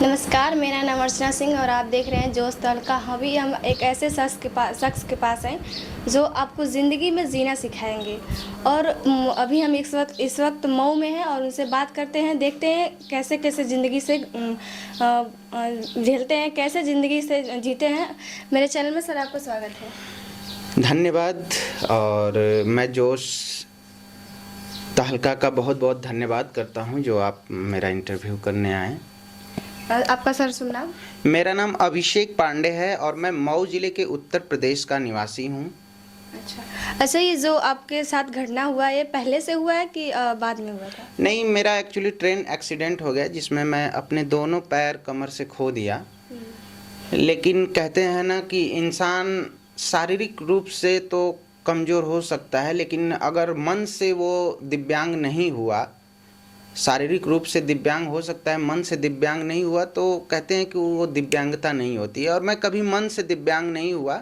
नमस्कार, मेरा नाम अर्चना सिंह और आप देख रहे हैं जोश तड़का। अभी हम एक ऐसे शख्स के पास हैं जो आपको ज़िंदगी में जीना सिखाएंगे। और अभी हम इस वक्त मऊ में हैं और उनसे बात करते हैं, देखते हैं कैसे कैसे ज़िंदगी से झेलते हैं, कैसे ज़िंदगी से जीते हैं। मेरे चैनल में सर आपका स्वागत है। धन्यवाद। और मैं जोश तहलका का बहुत बहुत धन्यवाद करता हूं जो आप मेरा इंटरव्यू करने आए। आपका सर शुभ नाम? मेरा नाम अभिषेक पांडे है और मैं मऊ जिले के उत्तर प्रदेश का निवासी हूं। अच्छा, ये जो आपके साथ घटना हुआ ये पहले से हुआ है कि बाद में हुआ था? नहीं, मेरा एक्चुअली ट्रेन एक्सीडेंट हो गया जिसमें मैं अपने दोनों पैर कमर से खो दिया। लेकिन कहते हैं ना कि इंसान शारीरिक रूप से तो कमज़ोर हो सकता है, लेकिन अगर मन से वो दिव्यांग नहीं हुआ, शारीरिक रूप से दिव्यांग हो सकता है, मन से दिव्यांग नहीं हुआ, तो कहते हैं कि वो दिव्यांगता नहीं होती है। और मैं कभी मन से दिव्यांग नहीं हुआ।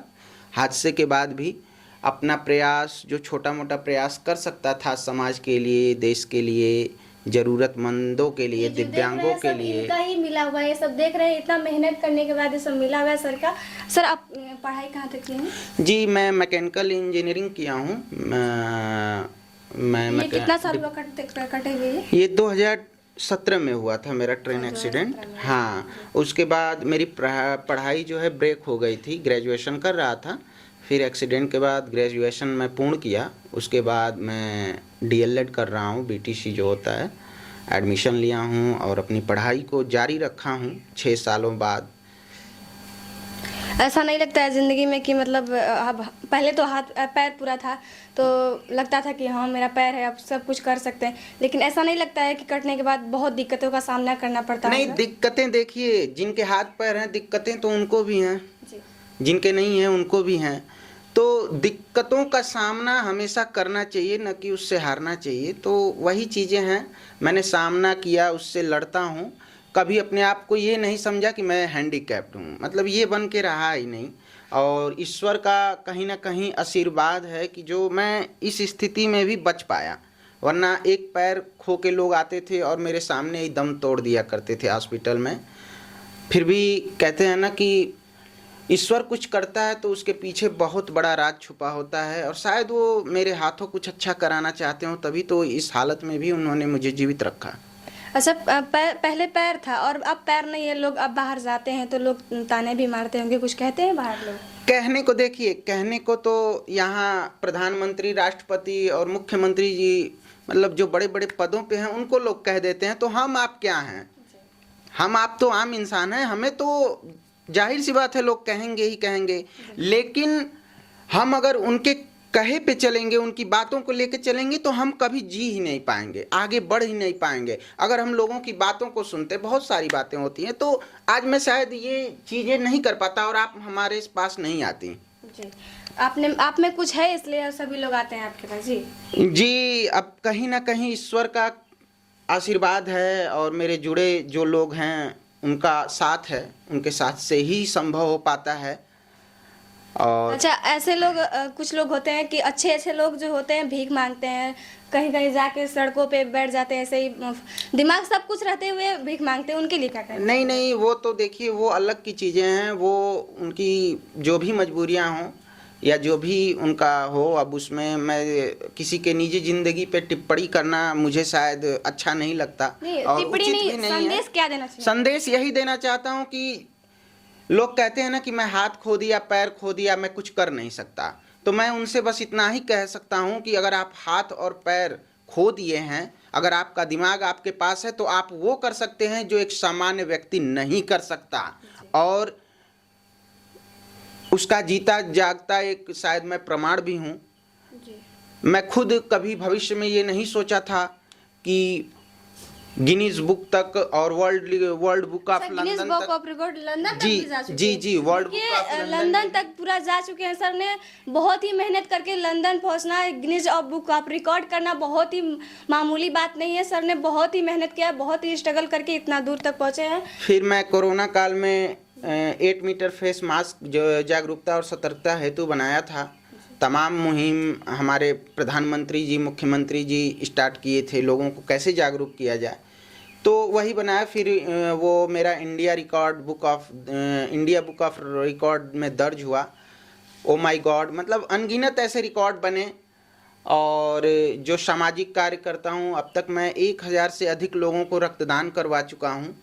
हादसे के बाद भी अपना प्रयास, जो छोटा मोटा प्रयास कर सकता था समाज के लिए, देश के लिए, ज़रूरतमंदों के लिए, दिव्यांगों के लिए, इनका ही मिला हुआ है। ये सब देख रहे हैं, इतना मेहनत करने के बाद ये सब मिला हुआ है सर का। सर आप पढ़ाई कहाँ तक किए हैं? जी, मैं मैकेनिकल इंजीनियरिंग किया हूँ। ये कितना साल हुआ कटे हुए? ये 2017 में हुआ था मेरा ट्रेन एक्सीडेंट। हाँ, उसके बाद मेरी पढ़ाई जो है ब्रेक हो गई थी। ग्रेजुएशन कर रहा था, फिर एक्सीडेंट के बाद ग्रेजुएशन मैं पूर्ण किया। उसके बाद मैं डीएलएड कर रहा हूँ, बीटीसी जो होता है, एडमिशन लिया हूँ और अपनी पढ़ाई को जारी रखा हूँ 6 सालों बाद। ऐसा नहीं लगता है ज़िंदगी में कि मतलब अब पहले तो हाथ पैर पूरा था तो लगता था कि हाँ मेरा पैर है, अब सब कुछ कर सकते हैं, लेकिन ऐसा नहीं लगता है कि कटने के बाद बहुत दिक्कतों का सामना करना पड़ता है? नहीं, दिक्कतें देखिए, जिनके हाथ पैर हैं दिक्कतें तो उनको भी हैं, जिनके नहीं हैं उनको भी हैं। तो दिक्कतों का सामना हमेशा करना चाहिए, न कि उससे हारना चाहिए। तो वही चीज़ें हैं, मैंने सामना किया, उससे लड़ता हूँ। कभी अपने आप को ये नहीं समझा कि मैं हैंडीकैप्ड हूँ, मतलब ये बन के रहा ही नहीं। और ईश्वर का कहीं ना कहीं आशीर्वाद है कि जो मैं इस स्थिति में भी बच पाया, वरना एक पैर खो के लोग आते थे और मेरे सामने ही दम तोड़ दिया करते थे हॉस्पिटल में। फिर भी कहते हैं ना कि ईश्वर कुछ करता है तो उसके पीछे बहुत बड़ा राज छुपा होता है, और शायद वो मेरे हाथों कुछ अच्छा कराना चाहते हो, तभी तो इस हालत में भी उन्होंने मुझे जीवित रखा। अच्छा, पहले पैर था और अब पैर नहीं है। लोग अब बाहर जाते हैं तो लोग ताने भी मारते होंगे, कुछ कहते हैं बाहर लोग? कहने को देखिए, कहने को तो यहाँ प्रधानमंत्री, राष्ट्रपति और मुख्यमंत्री जी, मतलब जो बड़े बड़े पदों पे हैं उनको लोग कह देते हैं। तो हम आप क्या हैं? हम आप तो आम इंसान हैं, हमें तो जाहिर सी बात है लोग कहेंगे ही कहेंगे। लेकिन हम अगर उनके कहे पे चलेंगे, उनकी बातों को लेकर चलेंगे, तो हम कभी जी ही नहीं पाएंगे, आगे बढ़ ही नहीं पाएंगे। अगर हम लोगों की बातों को सुनते, बहुत सारी बातें होती हैं, तो आज मैं शायद ये चीज़ें नहीं कर पाता और आप हमारे पास नहीं आती। जी, आप में कुछ है इसलिए सभी लोग आते हैं आपके पास। जी, अब कहीं ना कहीं ईश्वर का आशीर्वाद है और मेरे जुड़े जो लोग हैं उनका साथ है, उनके साथ से ही संभव हो पाता है। और अच्छा, ऐसे लोग कुछ लोग होते हैं कि अच्छे लोग जो होते हैं भीख मांगते हैं, कहीं कहीं जाके सड़कों पे बैठ जाते हैं, ऐसे ही दिमाग सब कुछ रहते हुए भीख मांगते हैं, उनके लिए क्या करें? नहीं, वो तो देखिए वो अलग की चीज़ें हैं। वो उनकी जो भी मजबूरियां हों या जो भी उनका हो, अब उसमें मैं किसी के निजी जिंदगी पे टिप्पणी करना मुझे शायद अच्छा नहीं लगता। और टिप्पणी नहीं, संदेश क्या देना चाहिए? संदेश यही देना चाहता हूँ कि लोग कहते हैं ना कि मैं हाथ खो दिया, पैर खो दिया, मैं कुछ कर नहीं सकता। तो मैं उनसे बस इतना ही कह सकता हूं कि अगर आप हाथ और पैर खो दिए हैं, अगर आपका दिमाग आपके पास है, तो आप वो कर सकते हैं जो एक सामान्य व्यक्ति नहीं कर सकता। और उसका जीता जागता एक शायद मैं प्रमाण भी हूं। मैं खुद कभी भविष्य में ये नहीं सोचा था कि गिनीज बुक तक और वर्ल्ड बुक ऑफ लंदन तक, जी वर्ल्ड बुक ऑफ लंदन तक पूरा जा चुके हैं। सर ने बहुत ही मेहनत करके लंदन पहुंचना, गिनीज बुक ऑफ रिकॉर्ड करना बहुत ही मामूली बात नहीं है। सर ने बहुत ही मेहनत किया, बहुत ही स्ट्रगल करके इतना दूर तक पहुंचे हैं। फिर मैं कोरोना काल में 8 मीटर फेस मास्क जो जागरूकता और सतर्कता हेतु बनाया था। तमाम मुहिम हमारे प्रधानमंत्री जी, मुख्यमंत्री जी स्टार्ट किए थे, लोगों को कैसे जागरूक किया जाए। तो वही बनाया। फिर वो मेरा इंडिया बुक ऑफ रिकॉर्ड में दर्ज हुआ। ओ माय गॉड, मतलब अनगिनत ऐसे रिकॉर्ड बने। और जो सामाजिक कार्य करता हूँ, अब तक मैं 1000 से अधिक लोगों को रक्तदान करवा चुका हूँ।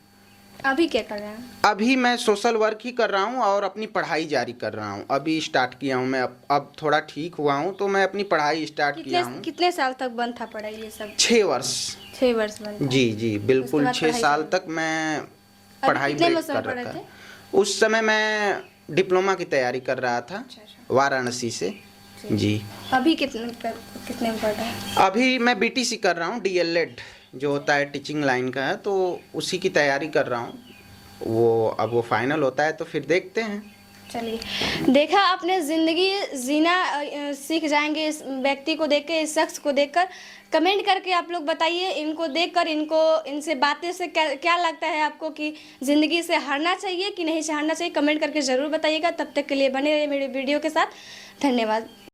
अभी क्या कर रहे हैं? अभी मैं सोशल वर्क ही कर रहा हूँ और अपनी पढ़ाई जारी कर रहा हूँ। अभी स्टार्ट किया हूँ मैं, अब थोड़ा ठीक हुआ हूँ तो मैं अपनी पढ़ाई स्टार्ट किया हूँ। कितने साल तक बंद था पढ़ाई ये सब? 6 वर्ष। 6 वर्ष बंद था। जी जी बिल्कुल, उसके बाद 6 साल तक मैं पढ़ाई ब्रेक कर रखा है। उस समय मैं डिप्लोमा की तैयारी कर रहा था वाराणसी से। जी। अभी कितने पढ़ रहे हैं? अभी मैं बीटीसी कर रहा हूँ, डीएलएड जो होता है टीचिंग लाइन का है, तो उसी की तैयारी कर रहा हूँ। अब वो फाइनल होता है तो फिर देखते हैं। चलिए, देखा आपने, ज़िंदगी जीना सीख जाएंगे इस व्यक्ति को देख के, इस शख्स को देखकर। कमेंट करके आप लोग बताइए, इनको देखकर, इनसे बातें से क्या लगता है आपको कि ज़िंदगी से हारना चाहिए कि नहीं हारना चाहिए? कमेंट करके ज़रूर बताइएगा। तब तक के लिए बने रहिए मेरे वीडियो के साथ। धन्यवाद।